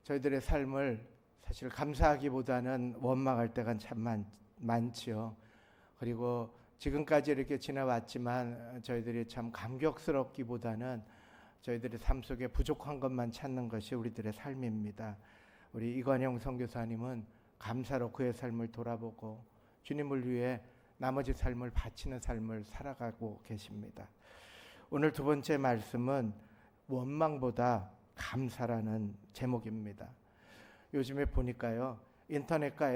저희들의 삶을 사실 감사하기보다는 원망할 때가 참 많지요. 그리고 지금까지 이렇게 지나왔지만 저희들이 참 감격스럽기보다는 저희들의 삶 속에 부족한 것만 찾는 것이 우리들의 삶입니다. 우리 이관영 선교사님은 감사로 그의 삶을 돌아보고 주님을 위해 나머지 삶을 바치는 삶을 살아가고 계십니다. 오늘 두 번째 말씀은 원망보다 감사라는 제목입니다. 요즘에 보니까요, 인터넷과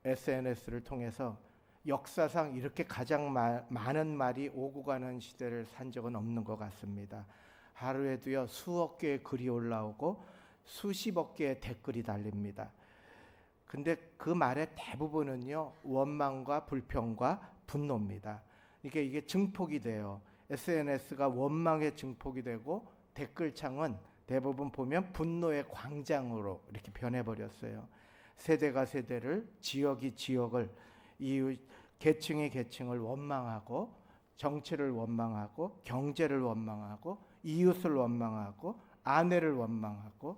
SNS를 통해서 역사상 이렇게 가장 많은 말이 오고 가는 시대를 산 적은 없는 것 같습니다. 하루에도요 수억 개의 글이 올라오고 수십억 개의 댓글이 달립니다. 근데 그 말의 대부분은요 원망과 불평과 분노입니다. 이게 증폭이 돼요. SNS가 원망의 증폭이 되고 댓글창은 대부분 보면 분노의 광장으로 이렇게 변해버렸어요. 세대가 세대를, 지역이 지역을, 이웃 계층이 계층을 원망하고, 정치를 원망하고, 경제를 원망하고, 이웃을 원망하고, 아내를 원망하고,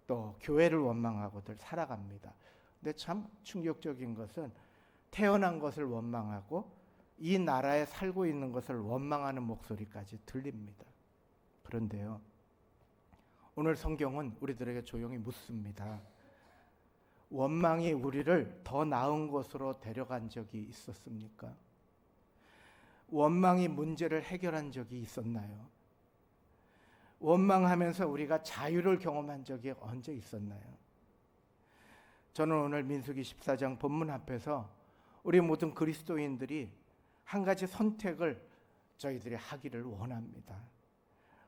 또 교회를 원망하고들 살아갑니다. 근데 참 충격적인 것은 태어난 것을 원망하고 이 나라에 살고 있는 것을 원망하는 목소리까지 들립니다. 그런데요, 오늘 성경은 우리들에게 조용히 묻습니다. 원망이 우리를 더 나은 곳으로 데려간 적이 있었습니까? 원망이 문제를 해결한 적이 있었나요? 원망하면서 우리가 자유를 경험한 적이 언제 있었나요? 저는 오늘 민수기 14장 본문 앞에서 우리 모든 그리스도인들이 한 가지 선택을 저희들이 하기를 원합니다.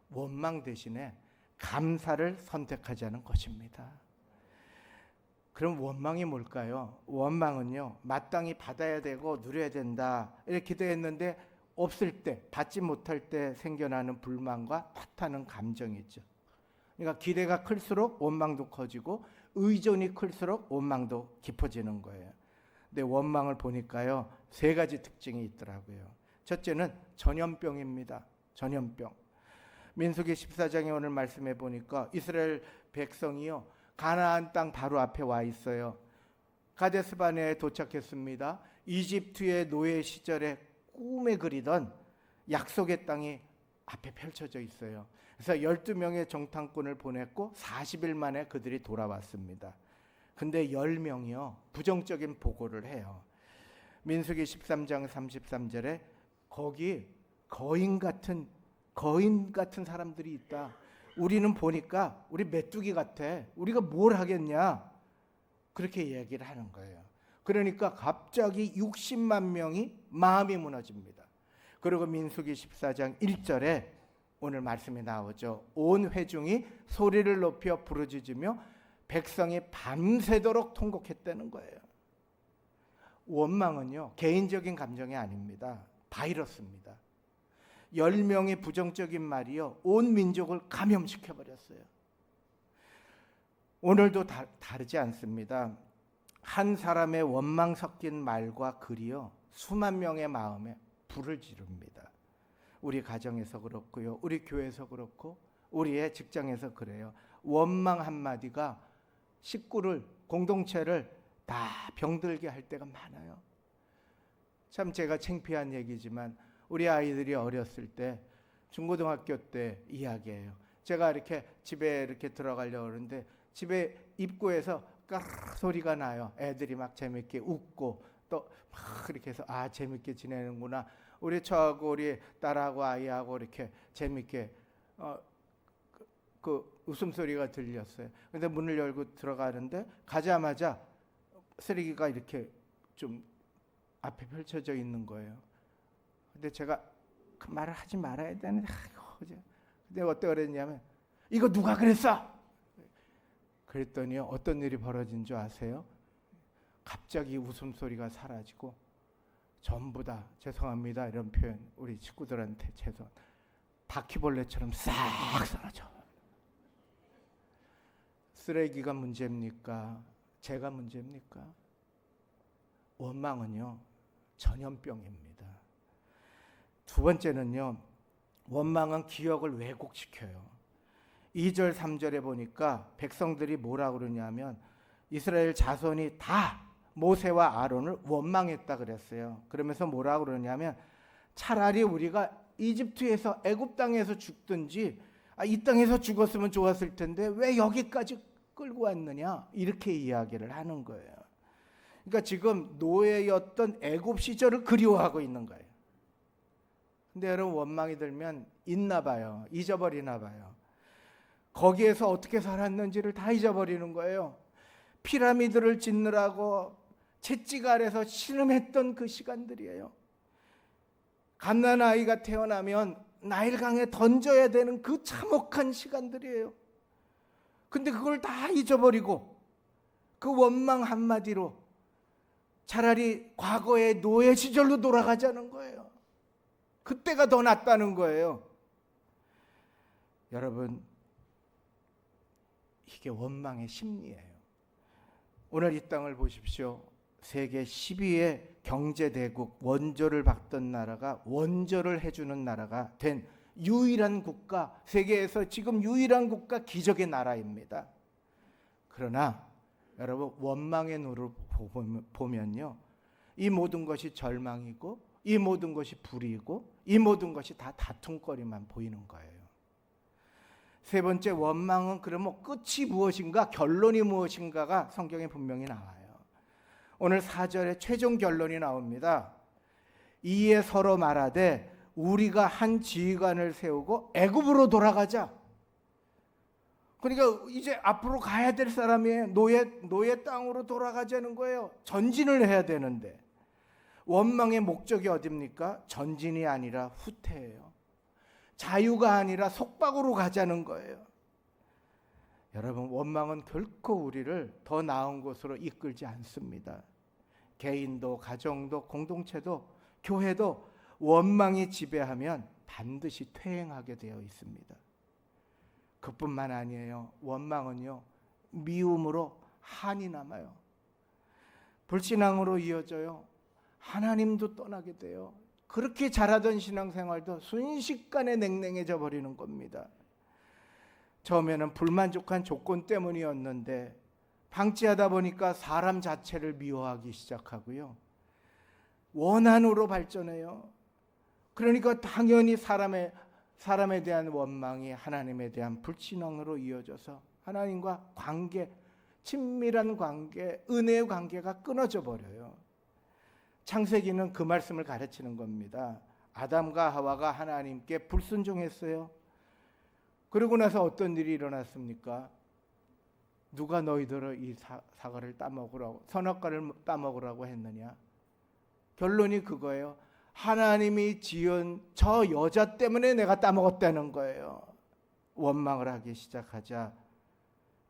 원망 대신에 감사를 선택하자는 것입니다. 그럼 원망이 뭘까요? 원망은요, 마땅히 받아야 되고 누려야 된다 이렇게 기도했는데 없을 때, 받지 못할 때 생겨나는 불만과 탓하는 감정이죠. 그러니까 기대가 클수록 원망도 커지고 의존이 클수록 원망도 깊어지는 거예요. 근데 원망을 보니까요, 세 가지 특징이 있더라고요. 첫째는 전염병입니다. 전염병. 민수기 14장에 오늘 말씀해 보니까 이스라엘 백성이요, 가나안 땅 바로 앞에 와 있어요. 가데스 바네아에 도착했습니다. 이집트의 노예 시절에 꿈에 그리던 약속의 땅이 앞에 펼쳐져 있어요. 그래서 12명의 정탐꾼을 보냈고 40일 만에 그들이 돌아왔습니다. 근데 10명이요 부정적인 보고를 해요. 민수기 13장 33절에 거기 거인 같은 사람들이 있다. 우리는 보니까 우리 메뚜기 같아. 우리가 뭘 하겠냐? 그렇게 얘기를 하는 거예요. 그러니까 갑자기 60만 명이 마음이 무너집니다. 그리고 민수기 14장 1절에 오늘 말씀이 나오죠. 온 회중이 소리를 높여 부르짖으며 백성이 밤새도록 통곡했다는 거예요. 원망은요, 개인적인 감정이 아닙니다. 바이러스입니다. 10명의 부정적인 말이요, 온 민족을 감염시켜버렸어요. 오늘도 다르지 않습니다. 한 사람의 원망 섞인 말과 글이요, 수만 명의 마음에 불을 지릅니다. 우리 가정에서 그렇고요, 우리 교회에서 그렇고, 우리의 직장에서 그래요. 원망 한마디가 식구를, 공동체를 다 병들게 할 때가 많아요. 참 제가 창피한 얘기지만 우리 아이들이 어렸을 때, 중고등학교 때 이야기예요. 제가 이렇게 집에 이렇게 들어가려고 그러는데 집에 입구에서 까르르 소리가 나요. 애들이 막 재밌게 웃고 또 막 이렇게 해서 아, 재밌게 지내는구나. 우리 저하고 우리 딸하고 아이하고 이렇게 재밌게 그 웃음소리가 들렸어요. 근데 문을 열고 들어가는데 가자마자 쓰레기가 이렇게 좀 앞에 펼쳐져 있는 거예요. 근데 제가 그 말을 하지 말아야 되는데 근데 어떻게 그랬냐면 이거 누가 그랬어? 그랬더니 어떤 일이 벌어진 줄 아세요? 갑자기 웃음소리가 사라지고 전부 다 죄송합니다 이런 표현 우리 친구들한테 죄송 바퀴벌레처럼 싹 사라져. 쓰레기가 문제입니까? 제가 문제입니까? 원망은요 전염병입니다. 두 번째는요, 원망은 기억을 왜곡시켜요. 2절 3절에 보니까 백성들이 뭐라 그러냐면 이스라엘 자손이 다 모세와 아론을 원망했다 그랬어요. 그러면서 뭐라 그러냐면 차라리 우리가 이집트에서 애굽 땅에서 죽든지 이 땅에서 죽었으면 좋았을 텐데 왜 여기까지 끌고 왔느냐 이렇게 이야기를 하는 거예요. 그러니까 지금 노예였던 애굽 시절을 그리워하고 있는 거예요. 근데 여러분 원망이 들면 있나 봐요. 잊어버리나 봐요. 거기에서 어떻게 살았는지를 다 잊어버리는 거예요. 피라미드를 짓느라고 채찍 아래서 신음했던 그 시간들이에요. 갓난아이가 태어나면 나일강에 던져야 되는 그 참혹한 시간들이에요. 근데 그걸 다 잊어버리고 그 원망 한마디로 차라리 과거의 노예 시절로 돌아가자는 거예요. 그때가 더 낫다는 거예요. 여러분, 이게 원망의 심리예요. 오늘 이 땅을 보십시오. 세계 10위의 경제대국, 원조를 받던 나라가 원조를 해주는 나라가 된 유일한 국가, 세계에서 지금 유일한 국가, 기적의 나라입니다. 그러나 여러분 원망의 눈으로 보면요, 이 모든 것이 절망이고 이 모든 것이 불이고 이 모든 것이 다 다툼거리만 보이는 거예요. 세 번째, 원망은 그러면 끝이 무엇인가, 결론이 무엇인가가 성경에 분명히 나와요. 오늘 4절에 최종 결론이 나옵니다. 이에 서로 말하되 우리가 한 지휘관을 세우고 애굽으로 돌아가자. 그러니까 이제 앞으로 가야 될 사람이 노예 땅으로 돌아가자는 거예요. 전진을 해야 되는데 원망의 목적이 어딥니까? 전진이 아니라 후퇴예요. 자유가 아니라 속박으로 가자는 거예요. 여러분, 원망은 결코 우리를 더 나은 곳으로 이끌지 않습니다. 개인도, 가정도, 공동체도, 교회도 원망이 지배하면 반드시 퇴행하게 되어 있습니다. 그뿐만 아니에요. 원망은요, 미움으로 한이 남아요. 불신앙으로 이어져요. 하나님도 떠나게 돼요. 그렇게 잘하던 신앙생활도 순식간에 냉랭해져 버리는 겁니다. 처음에는 불만족한 조건 때문이었는데 방치하다 보니까 사람 자체를 미워하기 시작하고요. 원한으로 발전해요. 그러니까 당연히 사람에 대한 원망이 하나님에 대한 불신앙으로 이어져서 하나님과 관계, 친밀한 관계, 은혜의 관계가 끊어져 버려요. 창세기는 그 말씀을 가르치는 겁니다. 아담과 하와가 하나님께 불순종했어요. 그러고 나서 어떤 일이 일어났습니까? 누가 너희들을 이 사과를 따먹으라고, 선악과를 따먹으라고 했느냐? 결론이 그거예요. 하나님이 지은 저 여자 때문에 내가 따먹었다는 거예요. 원망을 하기 시작하자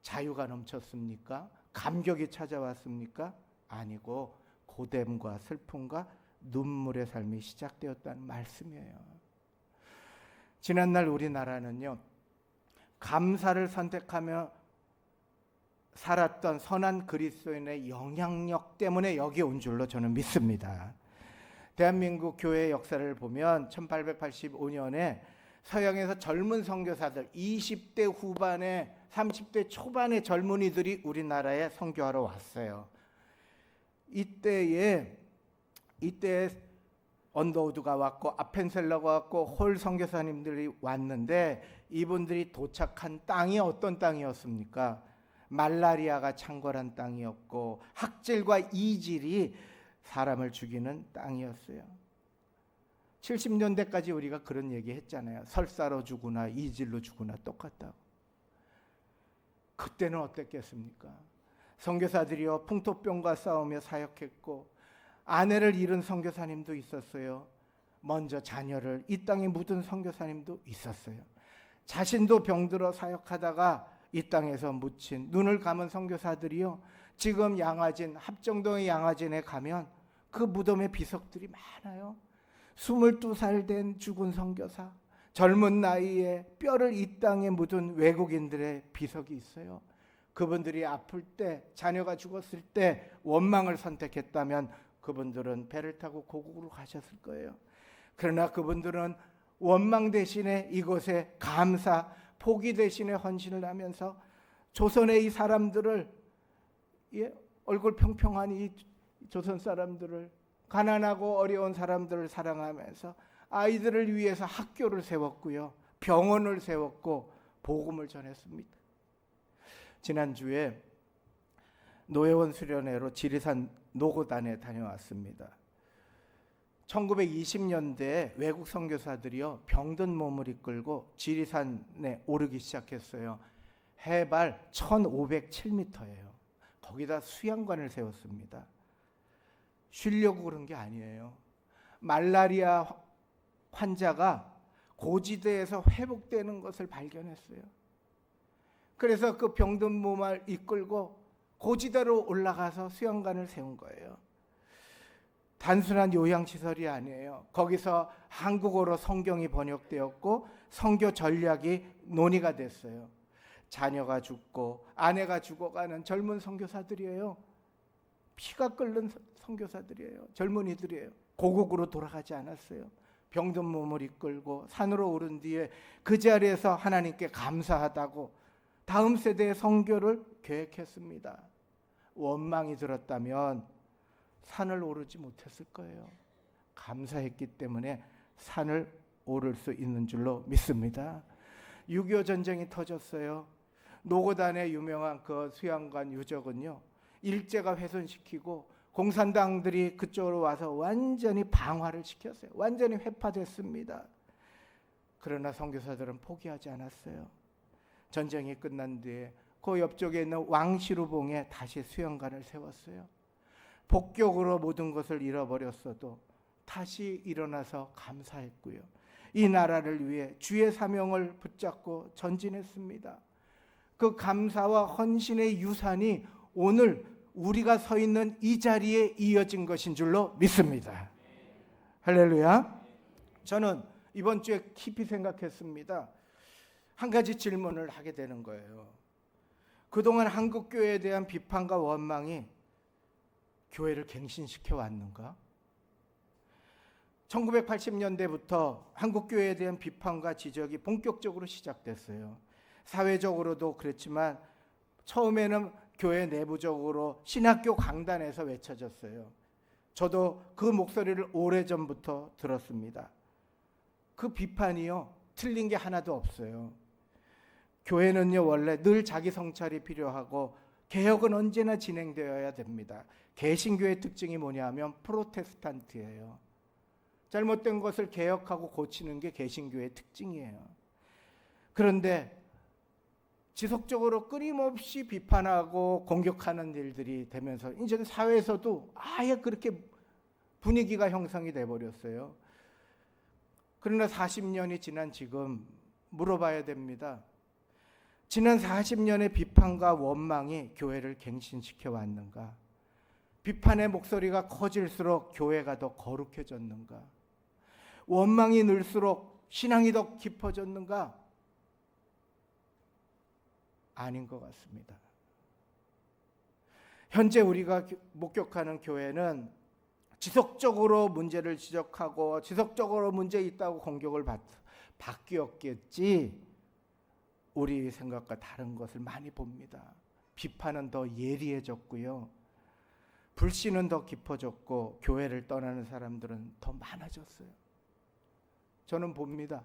자유가 넘쳤습니까? 감격이 찾아왔습니까? 아니고 고됨과 슬픔과 눈물의 삶이 시작되었다는 말씀이에요. 지난날 우리나라는요, 감사를 선택하며 살았던 선한 그리스도인의 영향력 때문에 여기 온 줄로 저는 믿습니다. 대한민국 교회 역사를 보면 1885년에 서양에서 젊은 선교사들, 20대 후반에 30대 초반의 젊은이들이 우리나라에 선교하러 왔어요. 이때에 언더우드가 왔고 아펜셀러가 왔고 홀 선교사님들이 왔는데 이분들이 도착한 땅이 어떤 땅이었습니까? 말라리아가 창궐한 땅이었고 학질과 이질이 사람을 죽이는 땅이었어요. 70년대까지 우리가 그런 얘기 했잖아요. 설사로 죽으나 이질로 죽으나 똑같다고. 그때는 어땠겠습니까? 선교사들이요, 풍토병과 싸우며 사역했고 아내를 잃은 선교사님도 있었어요. 먼저 자녀를 이 땅에 묻은 선교사님도 있었어요. 자신도 병들어 사역하다가 이 땅에서 묻힌 눈을 감은 선교사들이요, 지금 양화진, 합정동의 양화진에 가면 그 무덤의 비석들이 많아요. 22살 된 죽은 선교사, 젊은 나이에 뼈를 이 땅에 묻은 외국인들의 비석이 있어요. 그분들이 아플 때, 자녀가 죽었을 때 원망을 선택했다면 그분들은 배를 타고 고국으로 가셨을 거예요. 그러나 그분들은 원망 대신에 이곳에 감사, 포기 대신에 헌신을 하면서 조선의 이 사람들을, 얼굴 평평한 이 조선 사람들을, 가난하고 어려운 사람들을 사랑하면서 아이들을 위해서 학교를 세웠고요, 병원을 세웠고 복음을 전했습니다. 지난주에 노회원 수련회로 지리산 노고단에 다녀왔습니다. 1920년대에 외국 선교사들이요, 병든 몸을 이끌고 지리산에 오르기 시작했어요. 해발 1507m예요. 거기다 수양관을 세웠습니다. 쉬려고 그런 게 아니에요. 말라리아 환자가 고지대에서 회복되는 것을 발견했어요. 그래서 그 병든 몸을 이끌고 고지대로 올라가서 수양관을 세운 거예요. 단순한 요양시설이 아니에요. 거기서 한국어로 성경이 번역되었고 선교 전략이 논의가 됐어요. 자녀가 죽고 아내가 죽어가는 젊은 선교사들이에요. 피가 끓는 선교사들이에요. 젊은이들이에요. 고국으로 돌아가지 않았어요. 병든 몸을 이끌고 산으로 오른 뒤에 그 자리에서 하나님께 감사하다고 다음 세대의 선교를 계획했습니다. 원망이 들었다면 산을 오르지 못했을 거예요. 감사했기 때문에 산을 오를 수 있는 줄로 믿습니다. 6.25 전쟁이 터졌어요. 노고단의 유명한 그 수양관 유적은요, 일제가 훼손시키고 공산당들이 그쪽으로 와서 완전히 방화를 시켰어요. 완전히 회파됐습니다. 그러나 선교사들은 포기하지 않았어요. 전쟁이 끝난 뒤에 그 옆쪽에 있는 왕시루봉에 다시 수양관을 세웠어요. 복격으로 모든 것을 잃어버렸어도 다시 일어나서 감사했고요, 이 나라를 위해 주의 사명을 붙잡고 전진했습니다. 그 감사와 헌신의 유산이 오늘 우리가 서 있는 이 자리에 이어진 것인 줄로 믿습니다. 할렐루야. 저는 이번 주에 깊이 생각했습니다. 한 가지 질문을 하게 되는 거예요. 그동안 한국교회에 대한 비판과 원망이 교회를 갱신시켜 왔는가? 1980년대부터 한국교회에 대한 비판과 지적이 본격적으로 시작됐어요. 사회적으로도 그렇지만 처음에는 교회 내부적으로 신학교 강단에서 외쳐졌어요. 저도 그 목소리를 오래전부터 들었습니다. 그 비판이요, 틀린 게 하나도 없어요. 교회는요, 원래 늘 자기 성찰이 필요하고 개혁은 언제나 진행되어야 됩니다. 개신교의 특징이 뭐냐면 프로테스탄트예요. 잘못된 것을 개혁하고 고치는 게 개신교의 특징이에요. 그런데 지속적으로 끊임없이 비판하고 공격하는 일들이 되면서 이제 사회에서도 아예 그렇게 분위기가 형성이 돼버렸어요. 그러나 40년이 지난 지금 물어봐야 됩니다. 지난 40년의 비판과 원망이 교회를 갱신시켜 왔는가? 비판의 목소리가 커질수록 교회가 더 거룩해졌는가? 원망이 늘수록 신앙이 더 깊어졌는가? 아닌 것 같습니다. 현재 우리가 목격하는 교회는 지속적으로 문제를 지적하고 지속적으로 문제 있다고 공격을 바뀌었겠지, 우리 생각과 다른 것을 많이 봅니다. 비판은 더 예리해졌고요, 불신은 더 깊어졌고 교회를 떠나는 사람들은 더 많아졌어요. 저는 봅니다.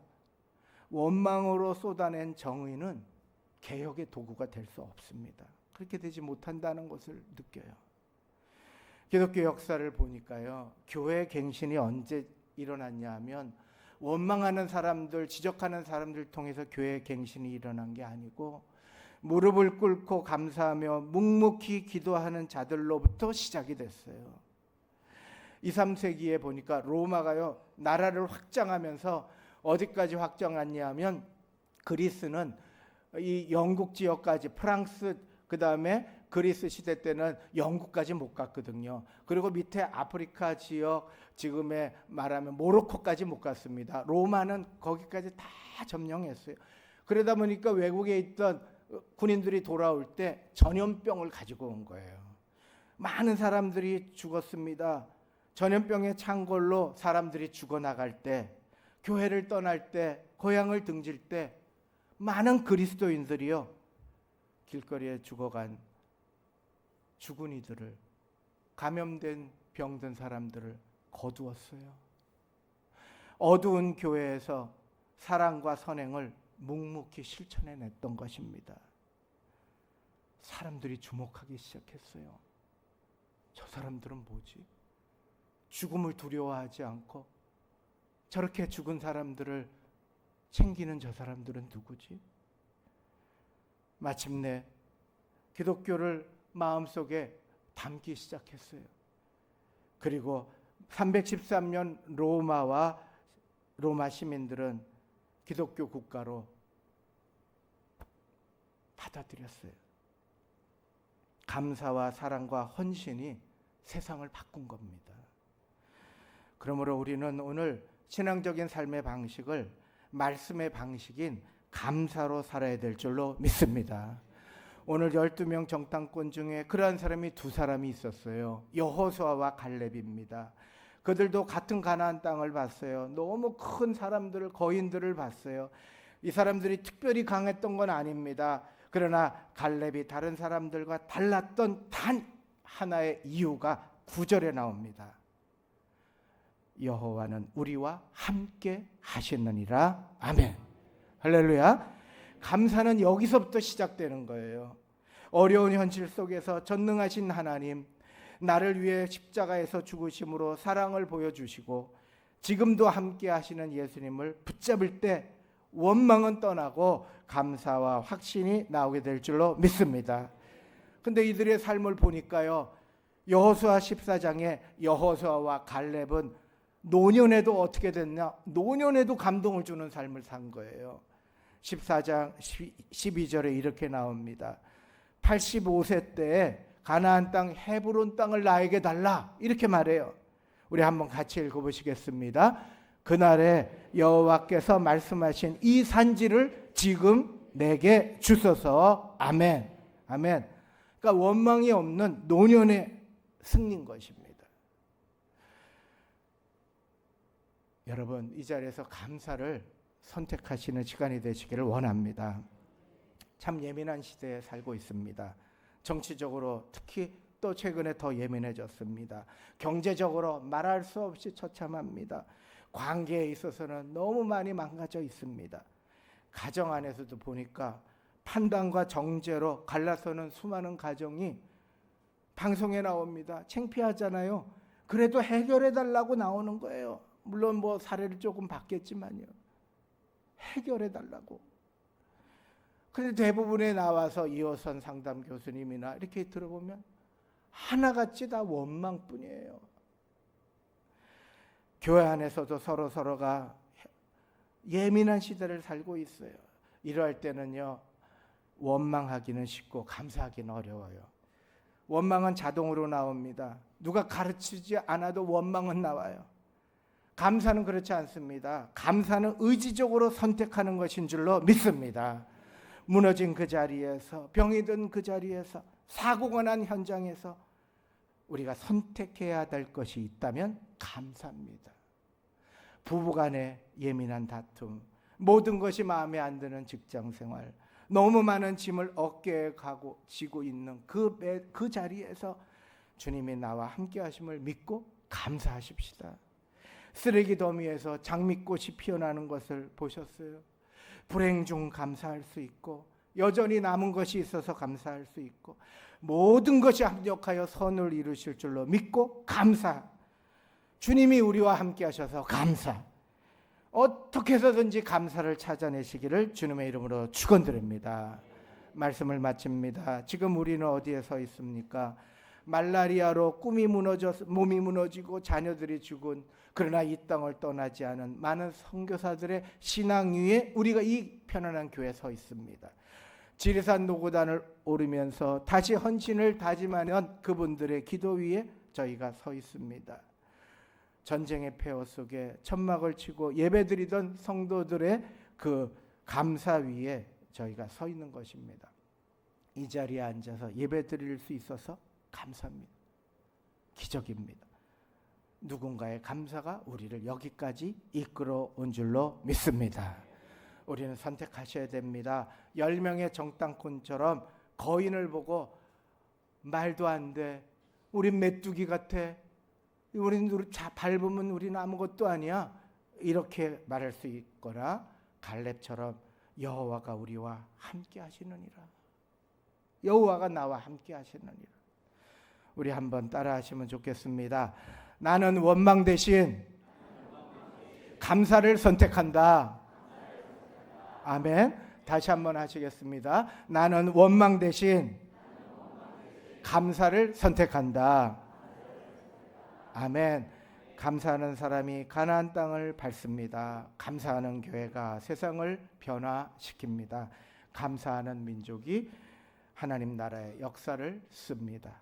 원망으로 쏟아낸 정의는 개혁의 도구가 될 수 없습니다. 그렇게 되지 못한다는 것을 느껴요. 기독교 역사를 보니까요, 교회 갱신이 언제 일어났냐 하면 원망하는 사람들, 지적하는 사람들 통해서 교회 갱신이 일어난 게 아니고 무릎을 꿇고 감사하며 묵묵히 기도하는 자들로부터 시작이 됐어요. 2, 3세기에 보니까 로마가요, 나라를 확장하면서 어디까지 확장했냐 하면 그리스는 이 영국 지역까지, 프랑스, 그 다음에 그리스 시대 때는 영국까지 못 갔거든요. 그리고 밑에 아프리카 지역, 지금의 말하면 모로코까지 못 갔습니다. 로마는 거기까지 다 점령했어요. 그러다 보니까 외국에 있던 군인들이 돌아올 때 전염병을 가지고 온 거예요. 많은 사람들이 죽었습니다. 전염병의 창궐로 사람들이 죽어나갈 때, 교회를 떠날 때, 고향을 등질 때 많은 그리스도인들이요 길거리에 죽어간 죽은이들을, 감염된 병든 사람들을 거두었어요. 어두운 교회에서 사랑과 선행을 묵묵히 실천해냈던 것입니다. 사람들이 주목하기 시작했어요. 저 사람들은 뭐지? 죽음을 두려워하지 않고 저렇게 죽은 사람들을 챙기는 저 사람들은 누구지? 마침내 기독교를 마음속에 담기 시작했어요. 그리고 313년 로마 시민들은 기독교 국가로 받아들였어요. 감사와 사랑과 헌신이 세상을 바꾼 겁니다. 그러므로 우리는 오늘 신앙적인 삶의 방식을 말씀의 방식인 감사로 살아야 될 줄로 믿습니다. 오늘 12명 정탐꾼 중에 그러한 사람이 두 사람이 있었어요. 여호수아와 갈렙입니다. 그들도 같은 가나안 땅을 봤어요. 너무 큰 사람들을, 거인들을 봤어요. 이 사람들이 특별히 강했던 건 아닙니다. 그러나 갈렙이 다른 사람들과 달랐던 단 하나의 이유가 9절에 나옵니다. 여호와는 우리와 함께 하시느니라. 아멘. 할렐루야. 감사는 여기서부터 시작되는 거예요. 어려운 현실 속에서 전능하신 하나님, 나를 위해 십자가에서 죽으심으로 사랑을 보여주시고 지금도 함께 하시는 예수님을 붙잡을 때 원망은 떠나고 감사와 확신이 나오게 될 줄로 믿습니다. 근데 이들의 삶을 보니까요, 여호수아 14장에 여호수아와 갈렙은 노년에도 어떻게 됐냐? 노년에도 감동을 주는 삶을 산 거예요. 14장 12절에 이렇게 나옵니다. 85세 때에 가나안 땅 헤브론 땅을 나에게 달라, 이렇게 말해요. 우리 한번 같이 읽어보시겠습니다. 그날에 여호와께서 말씀하신 이 산지를 지금 내게 주소서. 아멘. 아멘. 그러니까 원망이 없는 노년의 승리인 것입니다. 여러분, 이 자리에서 감사를 선택하시는 시간이 되시기를 원합니다. 참 예민한 시대에 살고 있습니다. 정치적으로 특히 또 최근에 더 예민해졌습니다. 경제적으로 말할 수 없이 처참합니다. 관계에 있어서는 너무 많이 망가져 있습니다. 가정 안에서도 보니까 판단과 정죄로 갈라서는 수많은 가정이 방송에 나옵니다. 창피하잖아요. 그래도 해결해 달라고 나오는 거예요. 물론 뭐 사례를 조금 봤겠지만요. 해결해 달라고. 그런데 대부분에 나와서 이호선 상담 교수님이나 이렇게 들어보면 하나같이 다 원망뿐이에요. 교회 안에서도 서로가 예민한 시대를 살고 있어요. 이럴 때는요, 원망하기는 쉽고 감사하기는 어려워요. 원망은 자동으로 나옵니다. 누가 가르치지 않아도 원망은 나와요. 감사는 그렇지 않습니다. 감사는 의지적으로 선택하는 것인 줄로 믿습니다. 무너진 그 자리에서, 병이 든 그 자리에서, 사고가 난 현장에서 우리가 선택해야 될 것이 있다면 감사입니다. 부부간의 예민한 다툼, 모든 것이 마음에 안 드는 직장생활, 너무 많은 짐을 어깨에 지고 있는 그 자리에서 주님이 나와 함께 하심을 믿고 감사하십시다. 쓰레기 더미에서 장미꽃이 피어나는 것을 보셨어요? 불행 중 감사할 수 있고, 여전히 남은 것이 있어서 감사할 수 있고, 모든 것이 합력하여 선을 이루실 줄로 믿고 감사. 주님이 우리와 함께 하셔서 감사. 어떻게 해서든지 감사를 찾아내시기를 주님의 이름으로 축원드립니다. 말씀을 마칩니다. 지금 우리는 어디에 서 있습니까? 말라리아로 몸이 무너지고 자녀들이 죽은, 그러나 이 땅을 떠나지 않은 많은 선교사들의 신앙 위에 우리가 이 편안한 교회에 서 있습니다. 지리산 노고단을 오르면서 다시 헌신을 다짐하는 그분들의 기도 위에 저희가 서 있습니다. 전쟁의 폐허 속에 천막을 치고 예배드리던 성도들의 그 감사 위에 저희가 서 있는 것입니다. 이 자리에 앉아서 예배드릴 수 있어서 감사합니다. 기적입니다. 누군가의 감사가 우리를 여기까지 이끌어 온 줄로 믿습니다. 우리는 선택하셔야 됩니다. 10명의 정탐꾼처럼 거인을 보고 말도 안 돼. 우린 메뚜기 같아. 우린 밟으면 우리는 아무것도 아니야. 이렇게 말할 수 있거나 갈렙처럼 여호와가 우리와 함께 하시느니라. 여호와가 나와 함께 하시느니라. 우리 한번 따라 하시면 좋겠습니다. 나는 원망 대신 감사를 선택한다. 아멘. 다시 한번 하시겠습니다. 나는 원망 대신 감사를 선택한다. 아멘. 감사하는 사람이 가나안 땅을 밟습니다. 감사하는 교회가 세상을 변화시킵니다. 감사하는 민족이 하나님 나라의 역사를 씁니다.